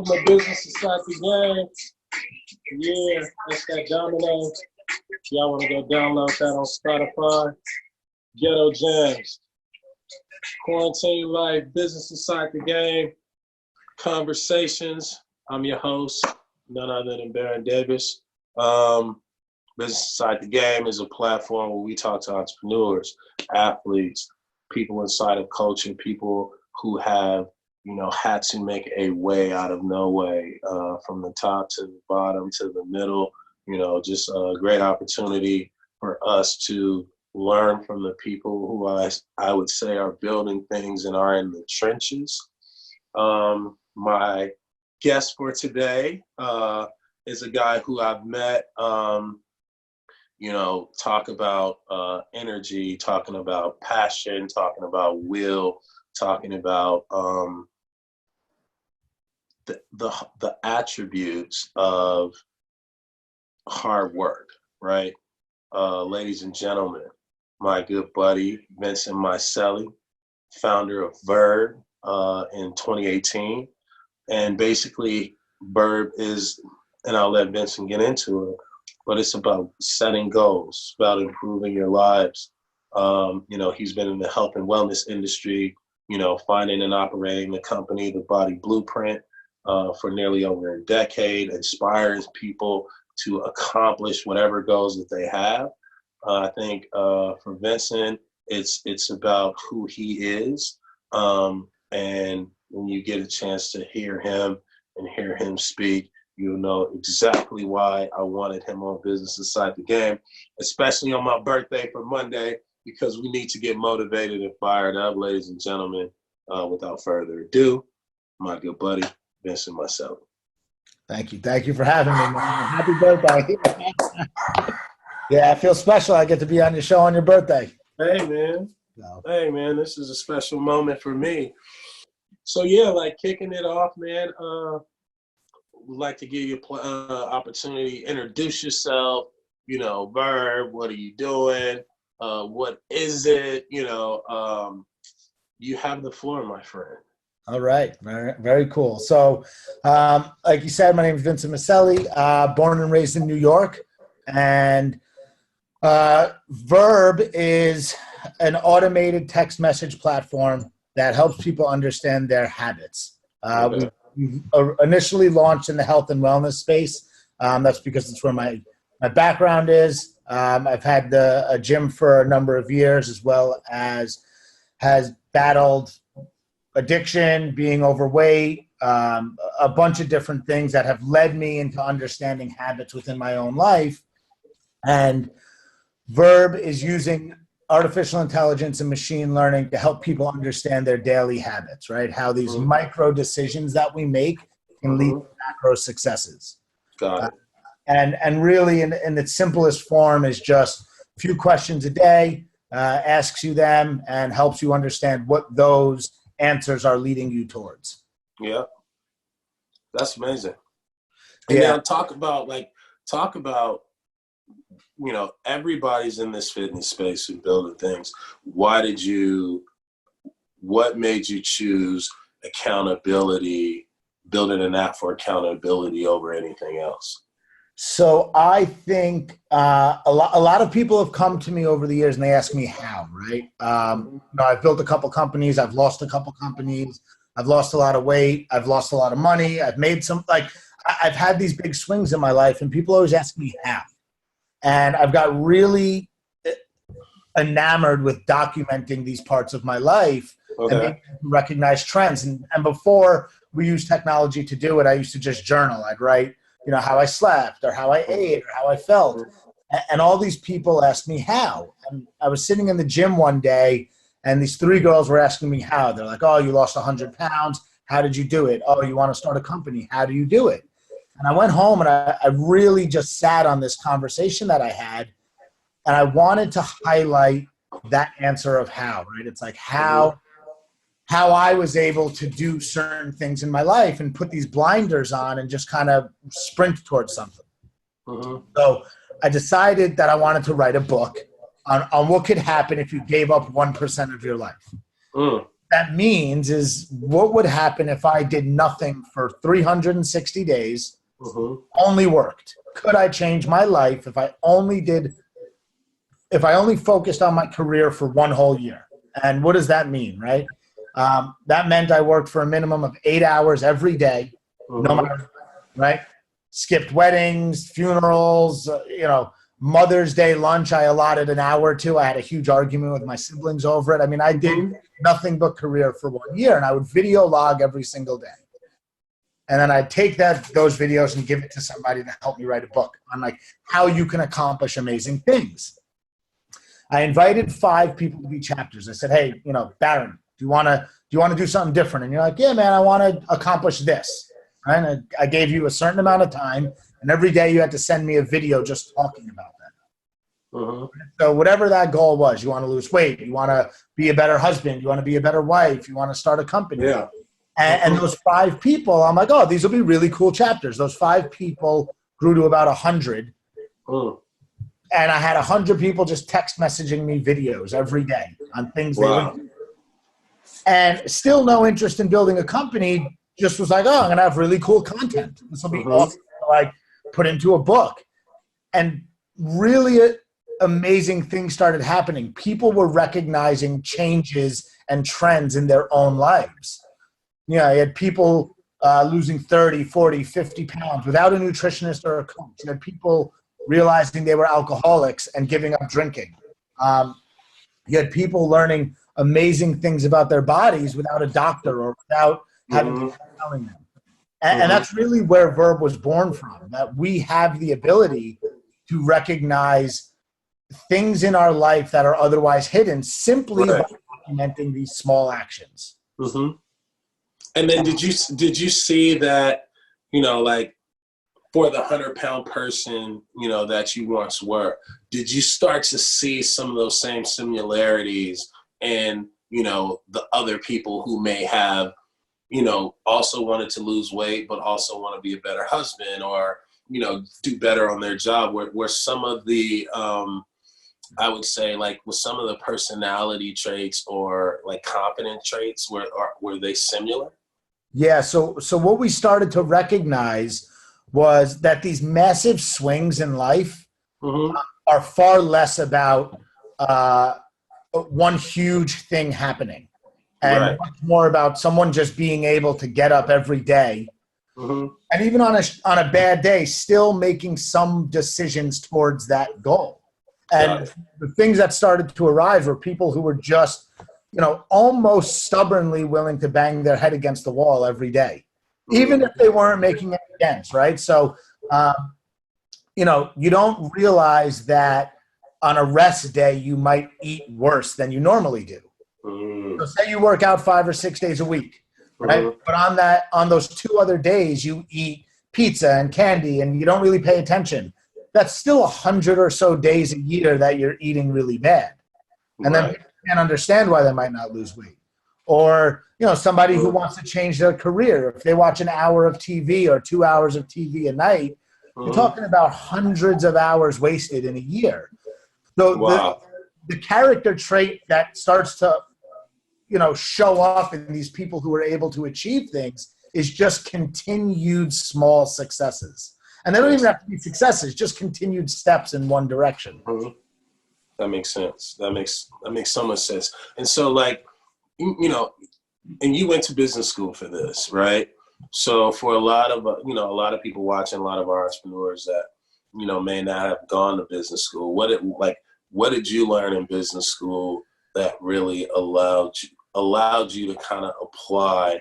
my business society gang. Yeah, that's that domino. Y'all want to go download that on Spotify. Ghetto Jams. Quarantine Life, Business Society Game. Conversations. I'm your host, none other than Baron Davis. Business Society Game is a platform where we talk to entrepreneurs, athletes, people inside of culture, people who have, had to make a way out of no way, from the top to the bottom to the middle. Just a great opportunity for us to learn from the people who I would say are building things and are in the trenches. My guest for today is a guy who I've met, talk about energy, talking about passion, talking about will, talking about the attributes of hard work, right? Ladies and gentlemen, my good buddy, Vincent Miceli, founder of Verb in 2018. And basically, Verb is, and I'll let Vincent get into it, but it's about setting goals, about improving your lives. He's been in the health and wellness industry, finding and operating the company, The Body Blueprint, for nearly over a decade, inspires people to accomplish whatever goals that they have. I think for Vincent, it's about who he is. And when you get a chance to hear him and hear him speak, you'll know exactly why I wanted him on Business Society Game, especially on my birthday for Monday, because we need to get motivated and fired up, ladies and gentlemen. Without further ado, my good buddy, Vincent Miceli. Thank you. Thank you for having me, man. Happy birthday. Yeah, I feel special. I get to be on your show on your birthday. Hey, man. No. Hey, man, this is a special moment for me. So, yeah, kicking it off, man, would like to give you an opportunity to introduce yourself, Verb, what are you doing? What is it? You have the floor, my friend. All right. Very, very cool. So, like you said, my name is Vincent Miceli, born and raised in New York. And Verb is an automated text message platform that helps people understand their habits. We initially launched in the health and wellness space. That's because it's where my background is. I've had a gym for a number of years, as well as has battled addiction, being overweight, a bunch of different things that have led me into understanding habits within my own life. And Verb is using artificial intelligence and machine learning to help people understand their daily habits, right? How these micro decisions that we make can lead to macro successes. Got it. And really, in its simplest form, is just a few questions a day, asks you them, and helps you understand what those answers are leading you towards. Yeah, that's amazing. And now talk about everybody's in this fitness space and building things. What made you choose accountability, building an app for accountability over anything else? So I think a lot of people have come to me over the years and they ask me how, right? I've built a couple companies. I've lost a couple companies. I've lost a lot of weight. I've lost a lot of money. I've made I've had these big swings in my life, and people always ask me how. And I've got really enamored with documenting these parts of my life and being able to recognize trends. And before we used technology to do it, I used to just journal. I'd write, how I slept or how I ate or how I felt. And all these people asked me how. And I was sitting in the gym one day, and these three girls were asking me how. They're like, oh, you lost 100 pounds. How did you do it? Oh, you want to start a company. How do you do it? And I went home and I really just sat on this conversation that I had, and I wanted to highlight that answer of how, right? It's like how I was able to do certain things in my life and put these blinders on and just kind of sprint towards something. So I decided that I wanted to write a book on what could happen if you gave up 1% of your life. that means is what would happen if I did nothing for 360 days, only worked? Could I change my life if I only focused on my career for one whole year? And what does that mean, right? That meant I worked for a minimum of 8 hours every day, no matter, right? Skipped weddings, funerals, Mother's Day lunch, I allotted an hour to. I had a huge argument with my siblings over it. I mean, I did nothing but career for 1 year, and I would video log every single day. And then I'd take those videos and give it to somebody to help me write a book on like how you can accomplish amazing things. I invited 5 people to be chapters. I said, hey, Baron, do you want to do something different? And you're like, yeah, man, I want to accomplish this. Right? And I gave you a certain amount of time, and every day you had to send me a video just talking about that. So whatever that goal was, you want to lose weight, you want to be a better husband, you want to be a better wife, you want to start a company. Yeah. And those 5 people, I'm like, oh, these will be really cool chapters. Those 5 people grew to about 100. And I had 100 people just text messaging me videos every day on things they would do. And still no interest in building a company, just was like, oh, I'm going to have really cool content. This will be awesome to like put into a book. And really amazing things started happening. People were recognizing changes and trends in their own lives. You had people losing 30, 40, 50 pounds without a nutritionist or a coach. You had people realizing they were alcoholics and giving up drinking. You had people learning amazing things about their bodies without a doctor or without having people telling them. And that's really where Verb was born from, that we have the ability to recognize things in our life that are otherwise hidden simply by documenting these small actions. And then did you see that, like for the 100-pound person, that you once were, did you start to see some of those same similarities in, the other people who may have, also wanted to lose weight, but also want to be a better husband or, do better on their job, where some of the, I would say, like, with some of the personality traits or like competent traits, were they similar? Yeah. So what we started to recognize was that these massive swings in life are far less about one huge thing happening and much more about someone just being able to get up every day. And even on a bad day, still making some decisions towards that goal. And the things that started to arise were people who were just, almost stubbornly willing to bang their head against the wall every day, even if they weren't making any dents, right? So, you don't realize that on a rest day, you might eat worse than you normally do. So say you work out 5 or 6 days a week, right? But on those 2 other days, you eat pizza and candy and you don't really pay attention. That's still 100 or so days a year that you're eating really bad. And then people can't understand why they might not lose weight. Or, somebody who wants to change their career. If they watch an hour of TV or 2 hours of TV a night, you're talking about hundreds of hours wasted in a year. So the character trait that starts to, show up in these people who are able to achieve things is just continued small successes. And they don't even have to be successes, just continued steps in one direction. That makes sense. That makes so much sense. And so, like, and you went to business school for this, right? So for a lot of people watching, a lot of our entrepreneurs that, may not have gone to business school, what did you learn in business school that really allowed you to kind of apply,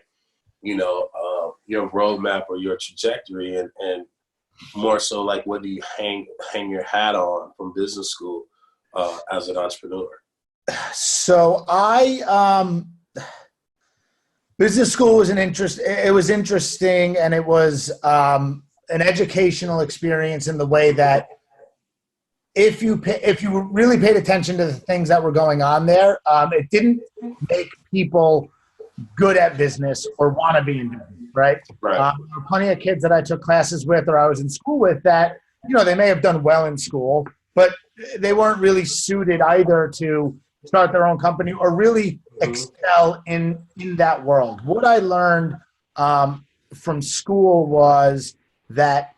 your roadmap or your trajectory, and more so, like, what do you hang your hat on from business school as an entrepreneur? So business school was it was interesting, and it was an educational experience in the way that if you really paid attention to the things that were going on there, it didn't make people good at business or want to be in business, right? There were plenty of kids that I took classes with or I was in school with that, they may have done well in school, but they weren't really suited either to, start their own company or really excel in that world. What I learned from school was that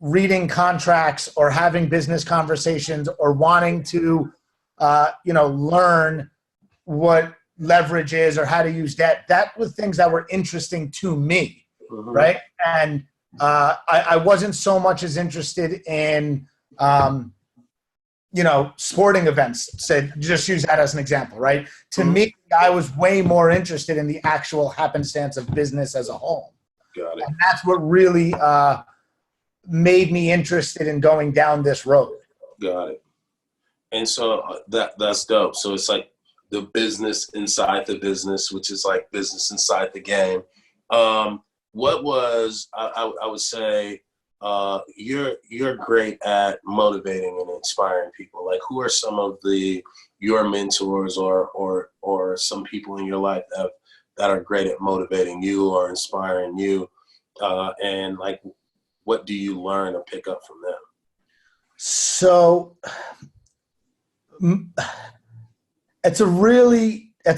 reading contracts or having business conversations or wanting to, learn what leverage is or how to use debt, that was things that were interesting to me, right? And I wasn't so much as interested in, sporting events. Just use that as an example, right? To me, I was way more interested in the actual happenstance of business as a whole. Got it. And that's what really made me interested in going down this road. Got it. And so that's dope. So it's like the business inside the business, which is like business inside the game. What was I would say you're great at motivating and inspiring people. Like, who are some of your mentors or some people in your life that are great at motivating you or inspiring you? And like, what do you learn or pick up from them? So it's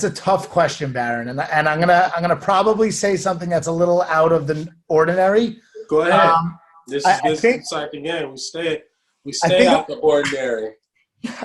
a tough question, Baron, and I'm gonna probably say something that's a little out of the ordinary. Go ahead. This is inside the game. We stay out the ordinary.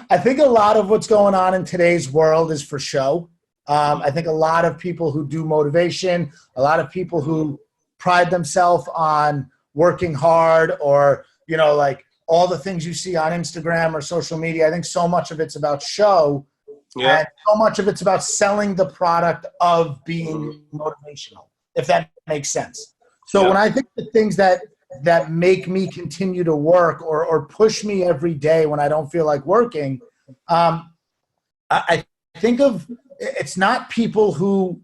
I think a lot of what's going on in today's world is for show. I think a lot of people who do motivation, a lot of people who pride themselves on working hard, or like all the things you see on Instagram or social media, I think so much of it's about show. Yeah. And so much of it's about selling the product of being motivational, if that makes sense. So when I think the things that make me continue to work or push me every day when I don't feel like working, I think of, it's not people who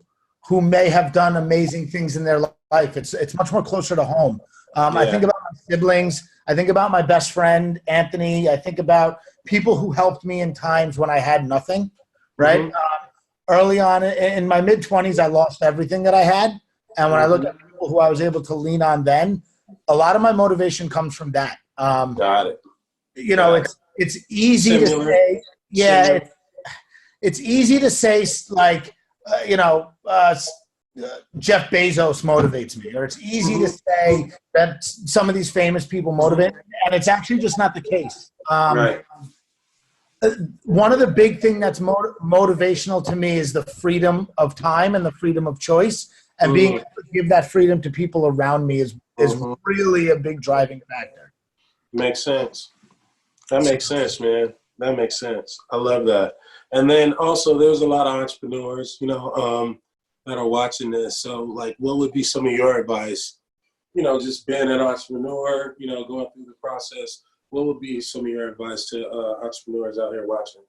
may have done amazing things in their life. It's much more closer to home. I think about my siblings. I think about my best friend, Anthony. I think about people who helped me in times when I had nothing, right? Early on in my mid-20s, I lost everything that I had. And when I look at people who I was able to lean on then, a lot of my motivation comes from that. Got it. It's easy to say, it's easy to say, like, Jeff Bezos motivates me, or it's easy to say that some of these famous people motivate me, and it's actually just not the case. Right. One of the big things that's motivational to me is the freedom of time and the freedom of choice, and being able to give that freedom to people around me is really a big driving factor. Makes sense. That makes sense, man. That makes sense. I love that. And then also, there's a lot of entrepreneurs, that are watching this. So, like, what would be some of your advice? Just being an entrepreneur, going through the process. What would be some of your advice to entrepreneurs out here watching?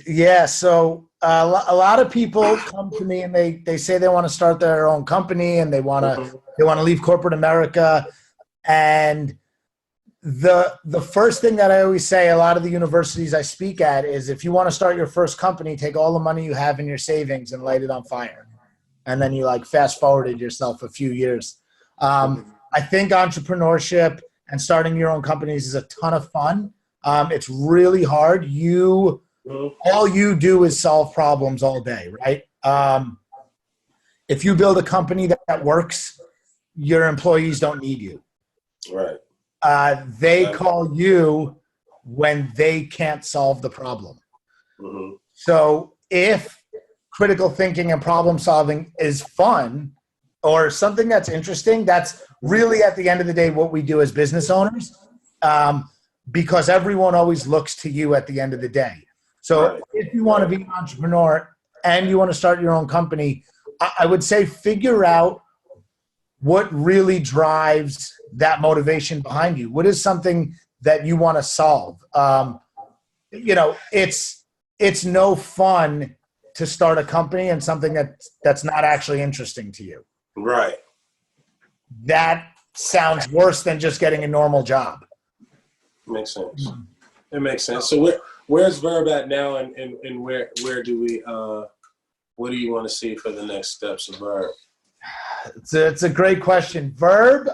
Yeah, so a lot of people come to me and they say they want to start their own company and they want to leave corporate America. And the first thing that I always say, a lot of the universities I speak at, is if you want to start your first company, take all the money you have in your savings and light it on fire. And then you fast forwarded yourself a few years. I think entrepreneurship and starting your own companies is a ton of fun. It's really hard. All you do is solve problems all day, right? If you build a company that works, your employees don't need you. Right. They call you when they can't solve the problem. So if critical thinking and problem solving is fun or something that's interesting, that's really at the end of the day what we do as business owners, because everyone always looks to you at the end of the day. So if you want to be an entrepreneur and you want to start your own company, I would say figure out what really drives that motivation behind you. What is something that you want to solve? It's no fun to start a company and something that's not actually interesting to you. Right. That sounds worse than just getting a normal job. Makes sense. It makes sense. So where's Verb at now, and where do we what do you want to see for the next steps of Verb? It's a great question. Verb's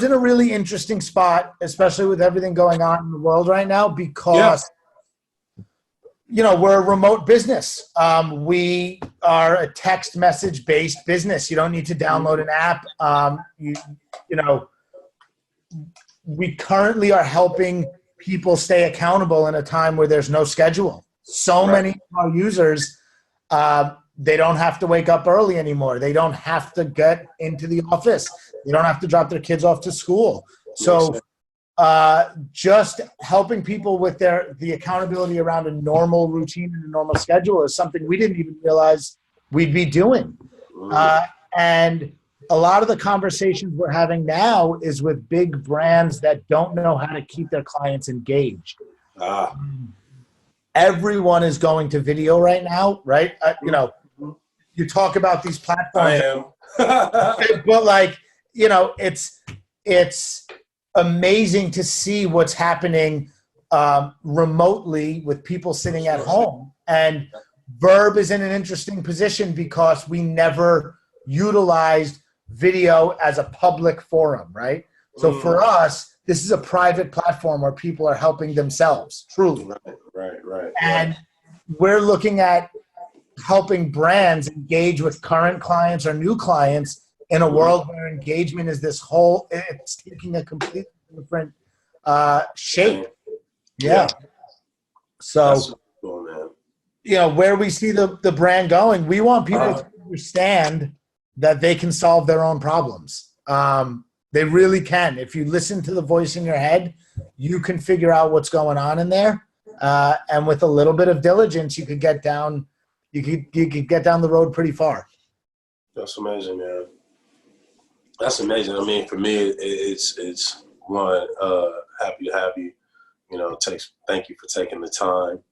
in a really interesting spot, especially with everything going on in the world right now, because we're a remote business. We are a text message based business. You don't need to download an app. You know, we currently are helping people stay accountable in a time where there's no schedule. So many of our users, they don't have to wake up early anymore. They don't have to get into the office. They don't have to drop their kids off to school. So just helping people with the accountability around a normal routine and a normal schedule is something we didn't even realize we'd be doing. And a lot of the conversations we're having now is with big brands that don't know how to keep their clients engaged. Everyone is going to video right now, right? You talk about these platforms. I am. But it's amazing to see what's happening remotely with people sitting at home. And Verb is in an interesting position because we never utilized video as a public forum, right? So for us, this is a private platform where people are helping themselves, truly. Right. And we're looking at helping brands engage with current clients or new clients in a world where engagement is it's taking a completely different shape. Yeah. So, cool, man. Where we see the brand going, we want people to understand that they can solve their own problems. They really can. If you listen to the voice in your head, you can figure out what's going on in there. And with a little bit of diligence, you could get down. You could get down the road pretty far. That's amazing, man. That's amazing. I mean, for me, it's one, happy to have you. Thank you for taking the time.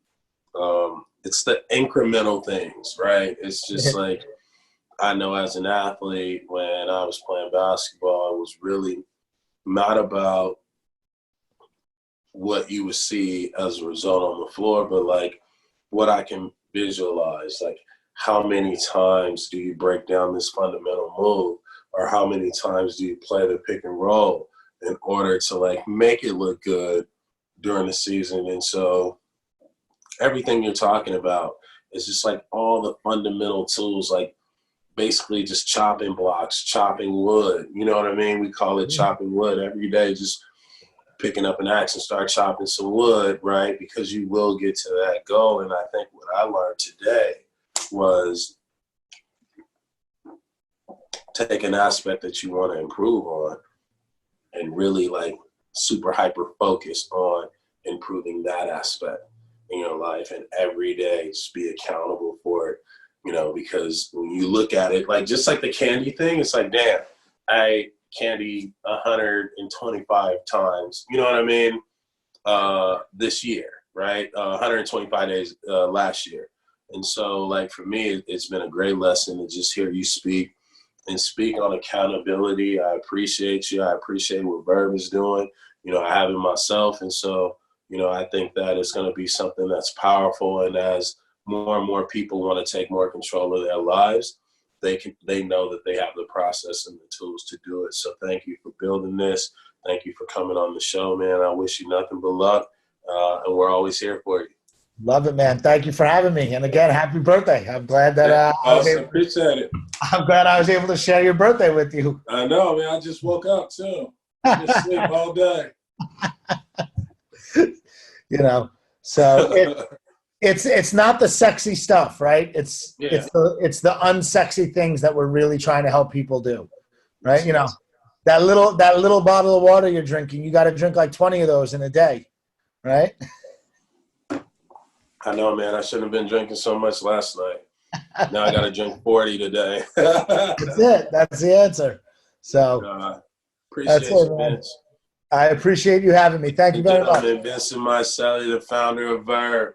It's the incremental things, right? It's just like, I know as an athlete, when I was playing basketball, it was really not about what you would see as a result on the floor, but like what I can visualize, like how many times do you break down this fundamental move, or how many times do you play the pick and roll in order to like make it look good during the season. And so everything you're talking about is just like all the fundamental tools, like basically just chopping blocks, chopping wood. You know what I mean? We call it chopping wood every day, just picking up an axe and start chopping some wood, right? Because you will get to that goal. And I think what I learned today was take an aspect that you want to improve on and really like super hyper focus on improving that aspect in your life, and every day just be accountable for it, because when you look at it, like just like the candy thing, it's like, damn, I ate candy 125 times, you know what I mean? This year, right? 125 days last year. And so like for me, it's been a great lesson to just hear you speak on accountability. I appreciate you. I appreciate what Verb is doing. I have it myself. And so, I think that it's going to be something that's powerful. And as more and more people want to take more control of their lives, they know that they have the process and the tools to do it. So thank you for building this. Thank you for coming on the show, man. I wish you nothing but luck. And we're always here for you. Love it, man. Thank you for having me. And again, happy birthday. I'm glad that appreciate it. I'm glad I was able to share your birthday with you. I know, man. I just woke up too. I just sleep all day. So it's not the sexy stuff, right? It's the unsexy things that we're really trying to help people do, right? That little bottle of water you're drinking, you got to drink like 20 of those in a day, right? I know, man. I shouldn't have been drinking so much last night. Now I got to drink 40 today. That's it. That's the answer. So appreciate you, Vince. I appreciate you having me. Thank you very much. Vincent Marcelli, the founder of Verb.